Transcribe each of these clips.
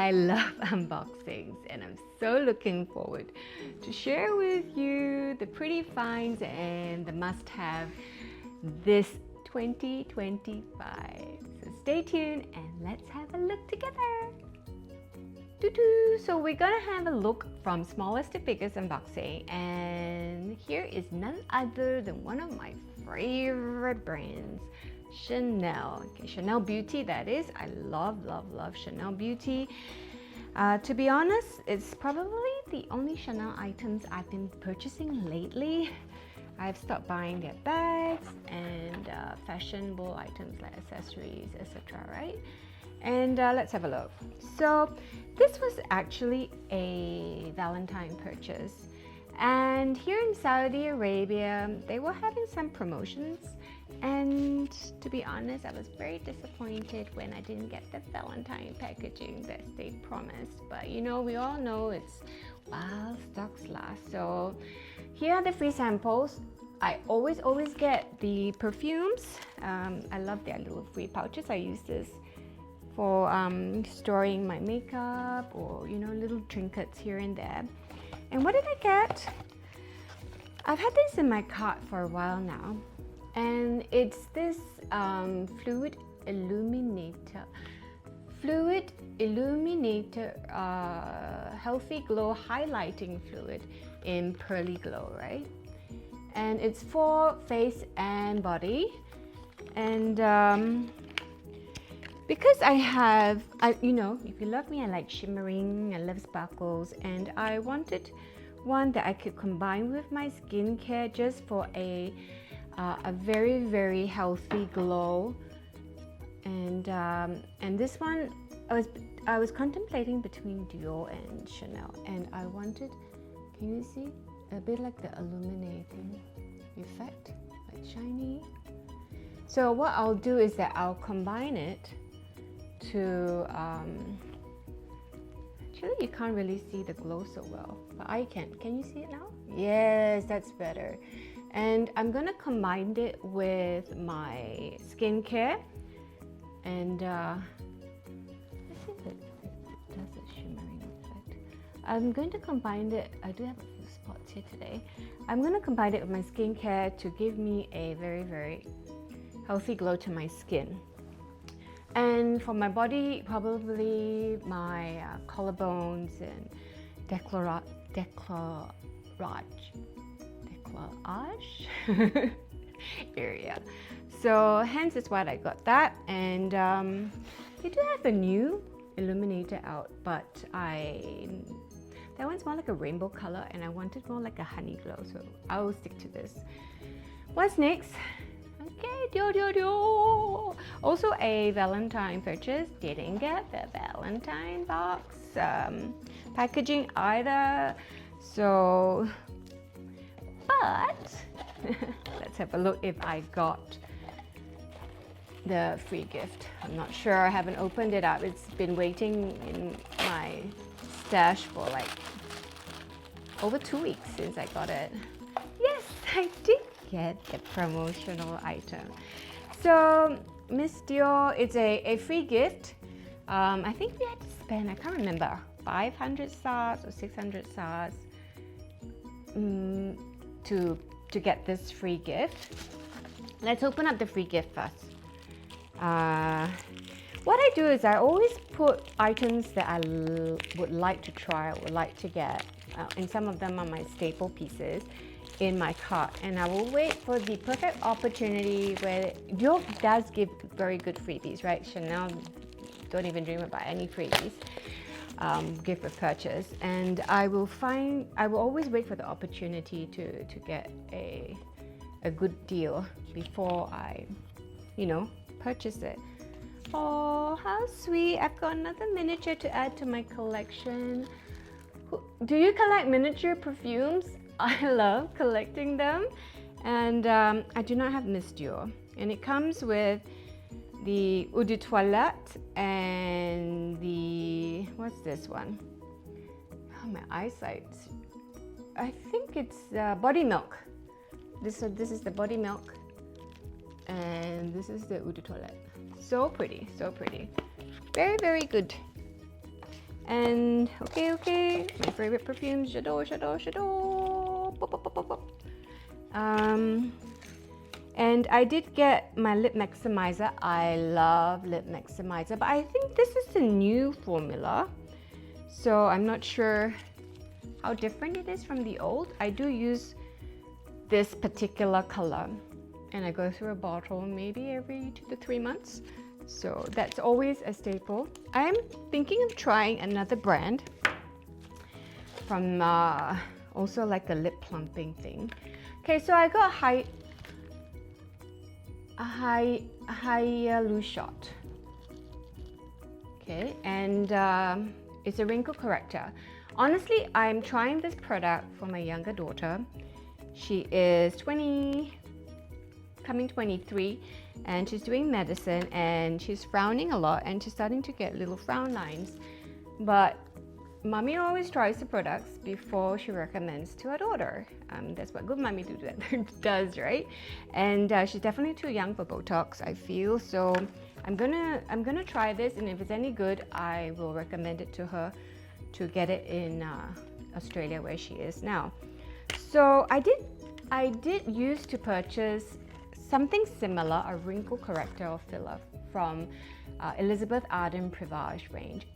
I love unboxings and I'm so looking forward to share with you the pretty finds and the must-have this 2025. So stay tuned and let's have a look together. So we're gonna have a look from smallest to biggest unboxing, and here is none other than one of my favorite brands, Chanel. Okay, Chanel Beauty, that is. I love Chanel Beauty. To be honest, it's probably the only Chanel items I've been purchasing lately. I've stopped buying their bags and fashionable items like accessories, etc. Right? And let's have a look. So this was actually a Valentine purchase, and here in Saudi Arabia they were having some promotions, and to be honest, I was very disappointed when I didn't get the Valentine packaging that they promised. But you know, we all know it's while stocks last. So here are the free samples. I always get the perfumes. I love their little free pouches. I use this for storing my makeup or, you know, little trinkets here and there. And what did I get? I've had this in my cart for a while now, and it's this fluid illuminator healthy glow highlighting fluid in pearly glow, right? And it's for face and body. And because you know, if you love me, I like shimmering, I love sparkles, and I wanted one that I could combine with my skincare just for a very healthy glow. And this one, I was contemplating between Dior and Chanel, and I wanted, can you see, a bit like the illuminating effect, like shiny. So what I'll do is that I'll combine it to actually you can't really see the glow so well, but I can you see it now? Yes, that's better. And I'm gonna combine it with my skincare, and let's see if it does a shimmering effect. I'm going to combine it, I do have a few spots here today. I'm going to combine it with my skincare to give me a very healthy glow to my skin. And for my body, probably my collarbones and décolletage area. So hence is why I got that. And they do have a new illuminator out, but that one's more like a rainbow color, and I wanted more like a honey glow, so I will stick to this. What's next? Okay, Dior. Also a Valentine purchase. Didn't get the Valentine box packaging either. So, but let's have a look if I got the free gift. I'm not sure. I haven't opened it up. It's been waiting in my stash for like over 2 weeks since I got it. Yes, I did get the promotional item. So Miss Dior, it's a free gift. I think we had to spend, I can't remember, 500 SARS or 600 SARS to get this free gift. Let's open up the free gift first. What I do is I always put items that I would like to try or would like to get, and some of them are my staple pieces, in my cart, and I will wait for the perfect opportunity where Dior does give very good freebies, right? Chanel, don't even dream about any freebies, gift with purchase, and I will always wait for the opportunity to get a good deal before I, you know, purchase it. Oh, how sweet. I've got another miniature to add to my collection. Do you collect miniature perfumes? I love collecting them. And I do not have Miss Dior. And it comes with the Eau de Toilette and the, what's this one? Oh, my eyesight. I think it's body milk. This is the body milk. And this is the Eau de Toilette. So pretty, so pretty. Very, very good. And okay, my favorite perfumes, J'adore. Pop, pop, pop, pop, pop. And I did get my lip maximizer. I love lip maximizer, but I think this is the new formula. So I'm not sure how different it is from the old. I do use this particular color and I go through a bottle maybe every 2 to 3 months. So that's always a staple. I'm thinking of trying another brand from also like the lip plumping thing. Okay, so I got a Hyaluronic shot. Okay, and it's a wrinkle corrector. Honestly, I'm trying this product for my younger daughter. She is 20, coming 23, and she's doing medicine and she's frowning a lot and she's starting to get little frown lines. But mommy always tries the products before she recommends to her daughter. That's what good mommy does, right? And she's definitely too young for Botox, I feel. So I'm gonna try this, and if it's any good, I will recommend it to her to get it in Australia where she is now. So I did used to purchase something similar, a wrinkle corrector or filler from Elizabeth Arden Privage range.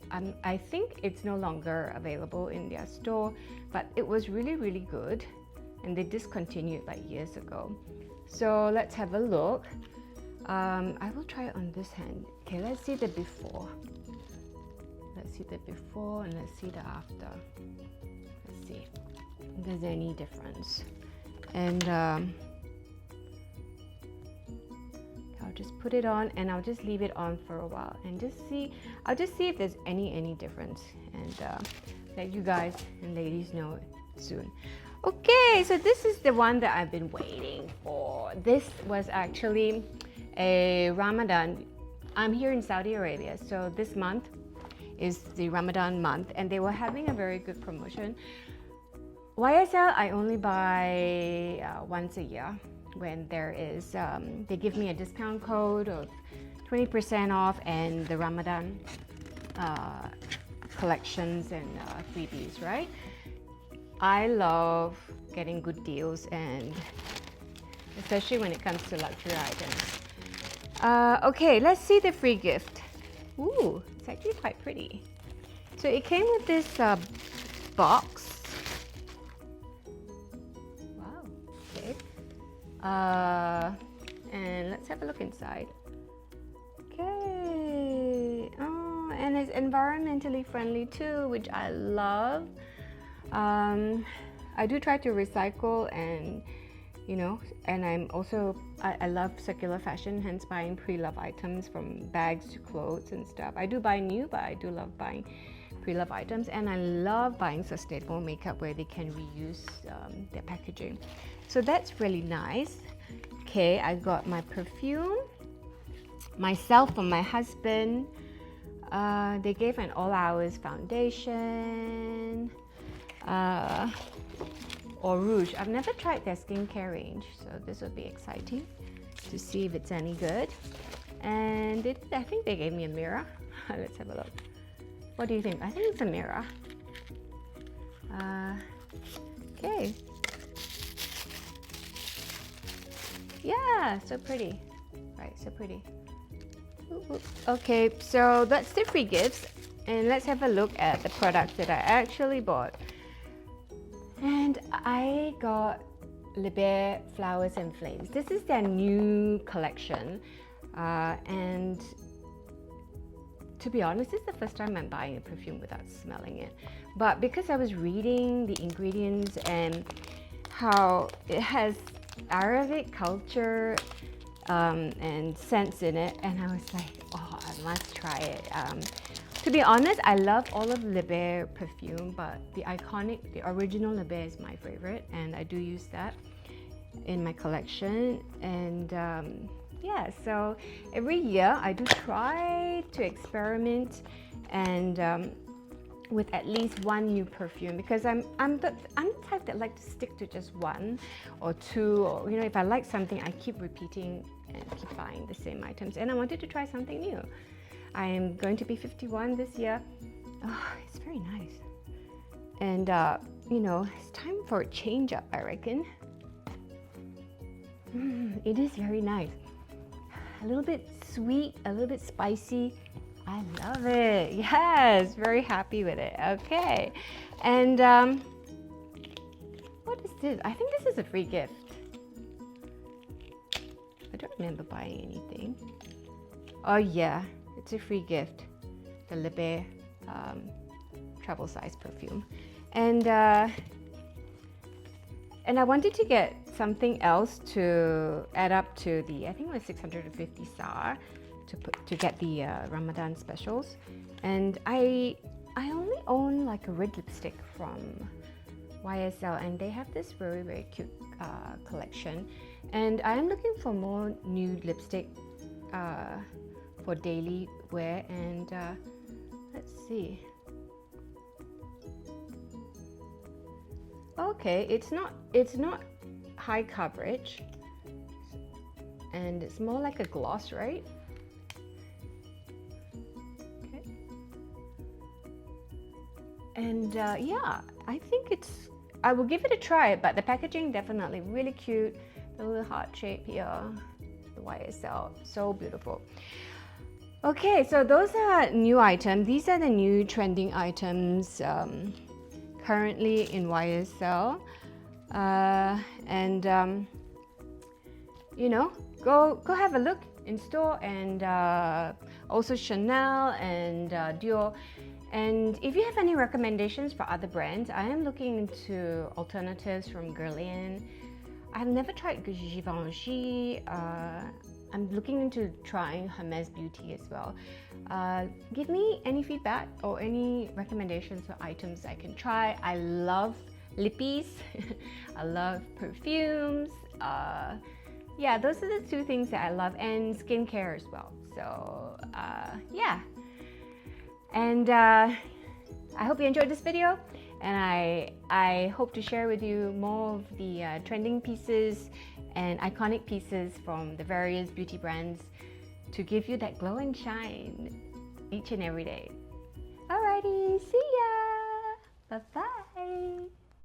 I think it's no longer available in their store, but it was really good, and they discontinued like years ago. So let's have a look. I will try it on this hand. Okay, let's see the before. Let's see the before and let's see the after. Let's see if there's any difference. And I'll just put it on and I'll just leave it on for a while and I'll just see if there's any difference, and let you guys and ladies know soon. Okay, so this is the one that I've been waiting for. This was actually a Ramadan. I'm here in Saudi Arabia, so this month is the Ramadan month and they were having a very good promotion. YSL I only buy once a year when there is, they give me a discount code of 20% off and the Ramadan collections and freebies, right? I love getting good deals, and especially when it comes to luxury items. Okay, let's see the free gift. Ooh, it's actually quite pretty. So it came with this box. Wow, okay. And let's have a look inside. Okay. Oh, and it's environmentally friendly too, which I love. I do try to recycle, and you know, and I love circular fashion, hence buying pre-loved items, from bags to clothes and stuff. I do buy new, but I do love buying pre-loved items, and I love buying sustainable makeup where they can reuse their packaging. So that's really nice. Okay, I got my perfume, myself and my husband. They gave an all hours foundation. Or rouge. I've never tried their skincare range, so this will be exciting to see if it's any good. And I think they gave me a mirror. Let's have a look. What do you think? I think it's a mirror. Okay. Yeah, so pretty. Right, so pretty. Okay, so that's the free gifts, and let's have a look at the products that I actually bought. And I got Le Bear Flowers and Flames. This is their new collection, and to be honest, this is the first time I'm buying a perfume without smelling it. But because I was reading the ingredients and how it has Arabic culture and scents in it, and I was like, oh, I must try it. To be honest, I love all of Le Bear perfume, but the original Le Bear is my favorite, and I do use that in my collection. And yeah, so every year I do try to experiment and with at least one new perfume, because I'm the type that like to stick to just one or two, or you know, if I like something, I keep repeating and keep buying the same items. And I wanted to try something new. I am going to be 51 this year. Oh, it's very nice. And you know, it's time for a change up, I reckon. It is very nice. A little bit sweet, a little bit spicy. I love it. Yes, very happy with it. Okay. And what is this? I think this is a free gift. I don't remember buying anything. Oh yeah, it's a free gift. The Le Bear travel size perfume. And I wanted to get something else to add up to the, I think it was 650 SAR to get the Ramadan specials. And I only own like a red lipstick from YSL, and they have this very, very cute collection. And I am looking for more nude lipstick for daily wear. And let's see. Okay, it's not high coverage, and it's more like a gloss, right? Okay. And yeah, I think I will give it a try, but the packaging definitely really cute. The little heart shape here, the YSL, so beautiful. Okay, so those are new items. These are the new trending items currently in YSL. You know, go have a look in store, and also Chanel and Dior. And if you have any recommendations for other brands, I am looking into alternatives from Guerlain. I've never tried Givenchy. I'm looking into trying Hermes Beauty as well. Give me any feedback or any recommendations for items I can try. I love lippies. I love perfumes. Yeah, those are the two things that I love, and skincare as well. So yeah. And I hope you enjoyed this video, and I hope to share with you more of the trending pieces and iconic pieces from the various beauty brands to give you that glow and shine each and every day. Alrighty, see ya! Bye-bye!